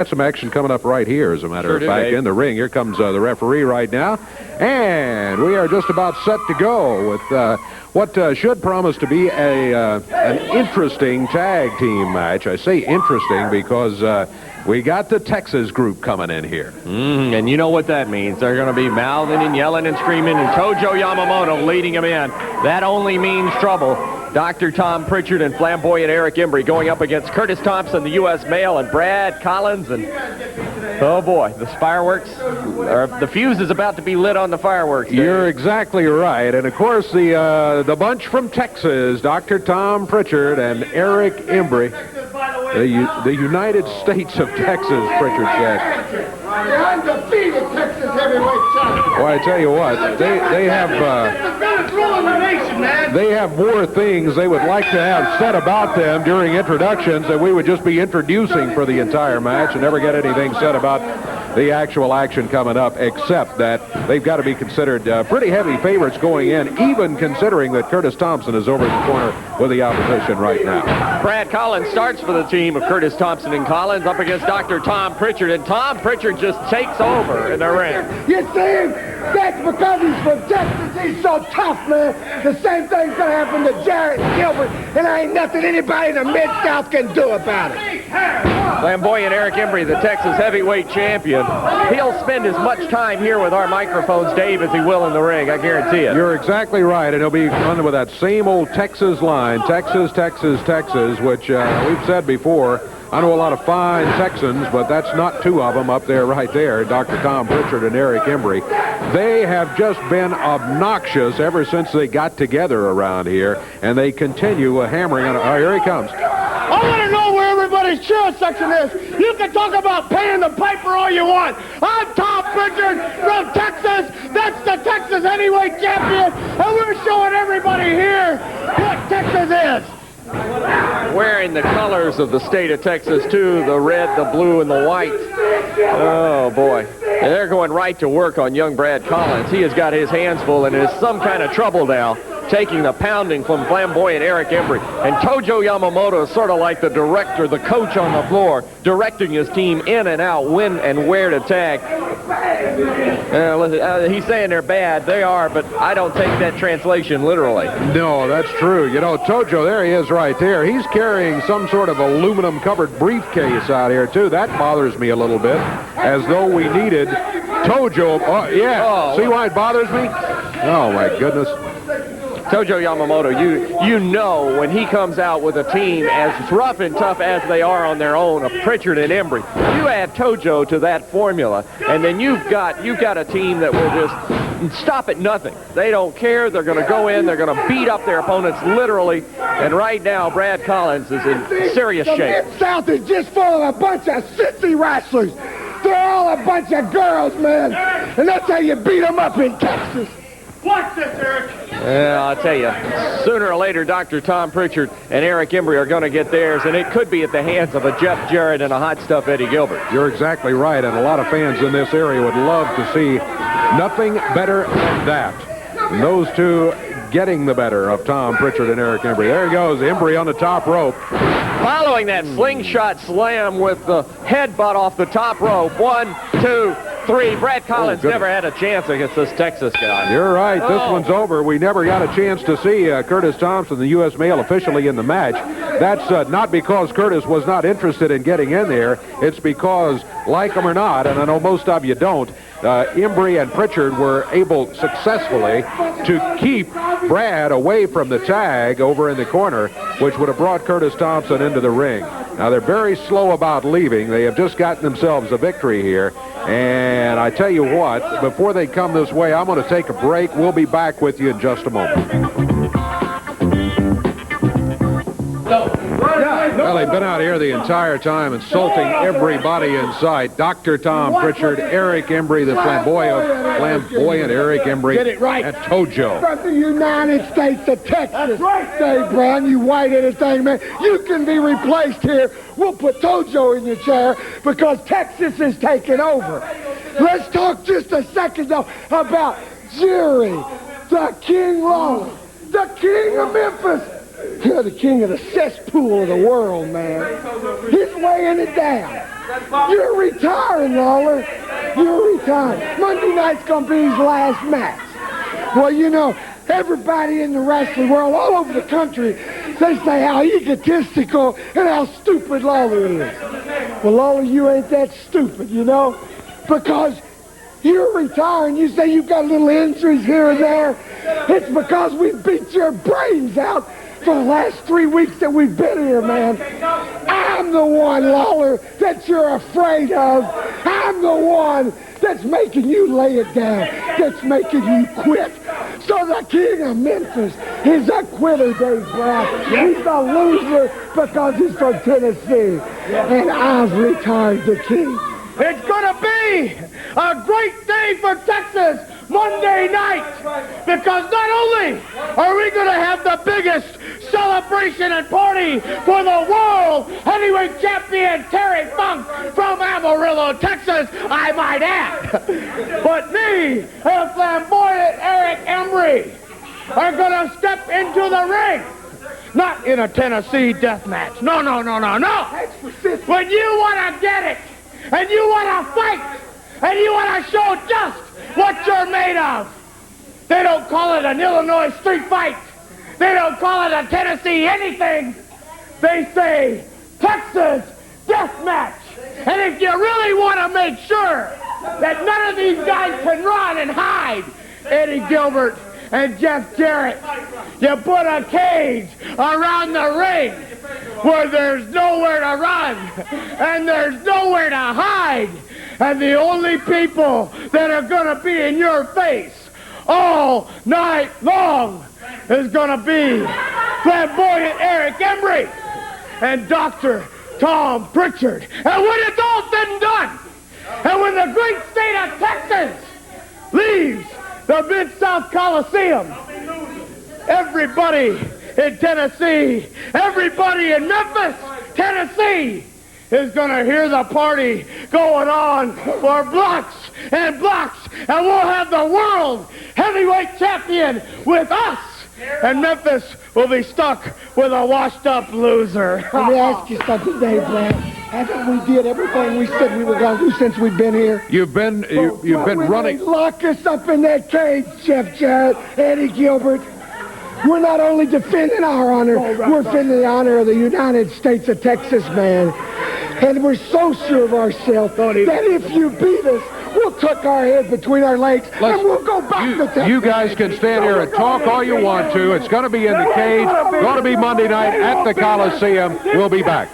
Got some action coming up right here, as a matter of fact, in the ring. Here comes the referee right now. And we are just about set to go with what should promise to be an interesting tag team match. I say interesting because we got the Texas group coming in here. And you know what that means. They're going to be mouthing and yelling and screaming, and Tojo Yamamoto leading them in. That only means trouble. Dr. Tom Prichard and flamboyant Eric Embry going up against Curtis Thompson, the U.S. male, and Brad Collins. And oh boy, the fireworks, or the fuse is about to be lit on the fireworks. You're exactly right. And of course, the bunch from Texas, Dr. Tom Prichard and Eric Embry, the United States of Texas, Prichard said. The undefeated Texas heavyweight champion. Well, I tell you what, they have more things they would like to have said about them during introductions that we would just be introducing for the entire match and never get anything said about the actual action coming up, except that they've got to be considered pretty heavy favorites going in, even considering that Curtis Thompson is over in the corner with the opposition right now. Brad Collins starts for the team of Curtis Thompson and Collins up against Dr. Tom Prichard, and Tom Prichard just takes over in the ring. You see him? That's because he's from Texas. He's so tough, man. The same thing's going to happen to Jarrett Gilbert, and there ain't nothing anybody in the Mid-South can do about it. Flamboyant Eric Embry, the Texas heavyweight champion. He'll spend as much time here with our microphones, Dave, as he will in the ring. I guarantee it. You're exactly right, and he'll be running with that same old Texas line, Texas, Texas, Texas, which we've said before. I know a lot of fine Texans, but that's not two of them up there right there, Dr. Tom Prichard and Eric Embry. They have just been obnoxious ever since they got together around here, and they continue hammering on it. Oh, here he comes. I want to know where everybody's cheer section is. You can talk about paying the piper all you want. I'm Tom Prichard from Texas. That's the Texas heavyweight champion, and we're showing everybody here what Texas is. Wearing the colors of the state of Texas, too, the red, the blue, and the white. Oh, boy. And they're going right to work on young Brad Collins. He has got his hands full and is some kind of trouble now, taking the pounding from flamboyant Eric Embry. And Tojo Yamamoto is sort of like the director, the coach on the floor, directing his team in and out, when and where to tag. He's saying they're bad. They are, but I don't take that translation literally. No, that's true. You know, Tojo, there he is right there. He's carrying some sort of aluminum-covered briefcase out here, too. That bothers me a little bit, as though we needed Tojo. Oh, yeah. Oh, see why it bothers me? Oh, my goodness. Tojo Yamamoto, you know when he comes out with a team as rough and tough as they are on their own, of Prichard and Embry, you add Tojo to that formula, and then you've got a team that will just stop at nothing. They don't care. They're going to go in. They're going to beat up their opponents literally. And right now, Brad Collins is in serious shape. The Mid-South is just full of a bunch of sissy wrestlers. They're all a bunch of girls, man. And that's how you beat them up in Texas. Watch this, Eric. Yeah, I'll tell you, sooner or later, Dr. Tom Prichard and Eric Embry are going to get theirs, and it could be at the hands of a Jeff Jarrett and a hot stuff Eddie Gilbert. You're exactly right, and a lot of fans in this area would love to see nothing better than that. And those two getting the better of Tom Prichard and Eric Embry. There he goes, Embry on the top rope. Following that slingshot slam with the headbutt off the top rope. 1, 2, 3. Brad Collins never had a chance against this Texas guy. You're right. This one's over. We never got a chance to see Curtis Thompson, the U.S. male, officially in the match. That's not because Curtis was not interested in getting in there. It's because, like him or not, and I know most of you don't, Embry and Prichard were able successfully to keep Brad away from the tag over in the corner, which would have brought Curtis Thompson into the ring. Now, they're very slow about leaving. They have just gotten themselves a victory here. And I tell you what, before they come this way, I'm going to take a break. We'll be back with you in just a moment. Well, they've been out here the entire time insulting everybody in sight. Dr. Tom Prichard, Eric Embry, the flamboyant Eric Embry, Get it right. and Tojo. From the United States of Texas. That's right. Dave Brown, you white-headed thing, man. You can be replaced here. We'll put Tojo in your chair because Texas is taking over. Let's talk just a second, though, about Jerry, the King Lawler, the King of Memphis. You're the king of the cesspool of the world, man. He's weighing it down. You're retiring, Lawler. You're retiring. Monday night's going to be his last match. Well, you know, everybody in the wrestling world, all over the country, they say how egotistical and how stupid Lawler is. Well, Lawler, you ain't that stupid, you know, because you're retiring. You say you've got little injuries here and there. It's because we beat your brains out for the last 3 weeks that we've been here, man. I'm the one, Lawler, that you're afraid of. I'm the one that's making you lay it down, that's making you quit. So the king of Memphis is a quitter, Dave Brown. He's a loser because he's from Tennessee. And I've retired the king. It's going to be a great day for Texas Monday night, because not only are we going to have the biggest celebration and party for the world heavyweight champion Terry Funk from Amarillo, Texas, I might add, but me and flamboyant Eric Embry are going to step into the ring. Not in a Tennessee death match. No. When you want to get it, and you want to fight, and you want to show just what you're made of. They don't call it an Illinois street fight. They don't call it a Tennessee anything. They say Texas death match. And if you really want to make sure that none of these guys can run and hide, Eddie Gilbert and Jeff Jarrett, you put a cage around the ring where there's nowhere to run and there's nowhere to hide. And the only people that are going to be in your face all night long is going to be flamboyant Eric Embry and Dr. Tom Prichard. And when it's all said and done, and when the great state of Texas leaves the Mid-South Coliseum, everybody in Tennessee, everybody in Memphis, Tennessee, is going to hear the party going on for blocks and blocks, and we'll have the world heavyweight champion with us, and Memphis will be stuck with a washed-up loser. Let me ask you something, Dave Brown. Haven't we did everything we said we were going to do since we've been here? You've been running. Lock us up in that cage, Jeff Jarrett, Eddie Gilbert. We're not only defending our honor, we're defending the honor of the United States of Texas, man. And we're so sure of ourselves that if you beat us, we'll tuck our head between our legs and we'll go back to Texas. You guys can stand here and talk all you want to. It's going to be in the cage. Going to be Monday night at the Coliseum. We'll be back.